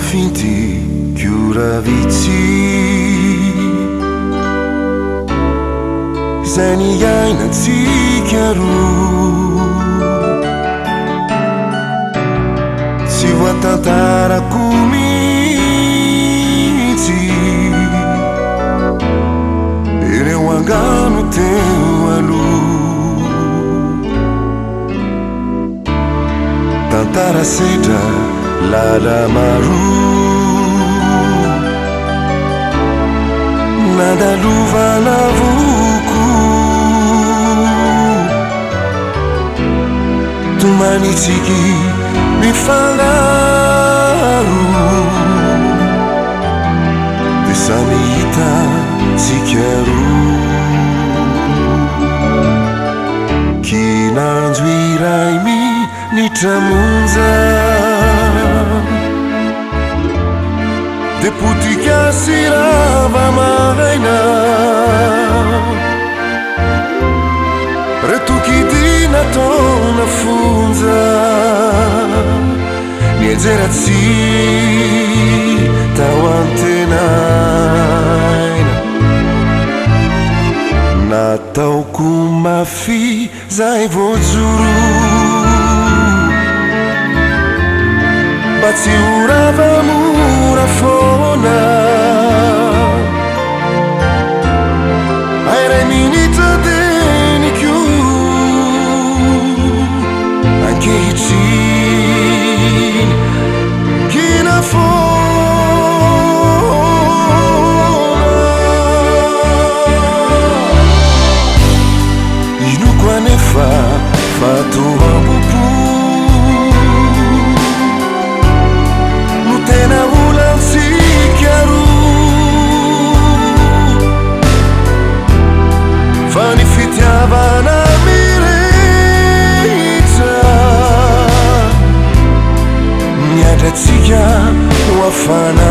finti chiura vici Zany iainantsika roa Tsy voatantarako mihitsy Ireo angano teo aloha Tantara sedra lala maro Nandalovana voko Tomanitsiki mifangaro Dia samy hitatsika roa Kinandro iray nitramonja Dia potika sy rava maraina Retokidina taona fonja Niejeratsi tao antenaina Nataoko mafy zay vojoro Mba tsy horava mora foana Airay minitra deniko Ankehitriny kina foana Inoko anefa fatoam-popo Tena olantsika roa Fa ny fitiavana mirehitra Miadratsika ho afana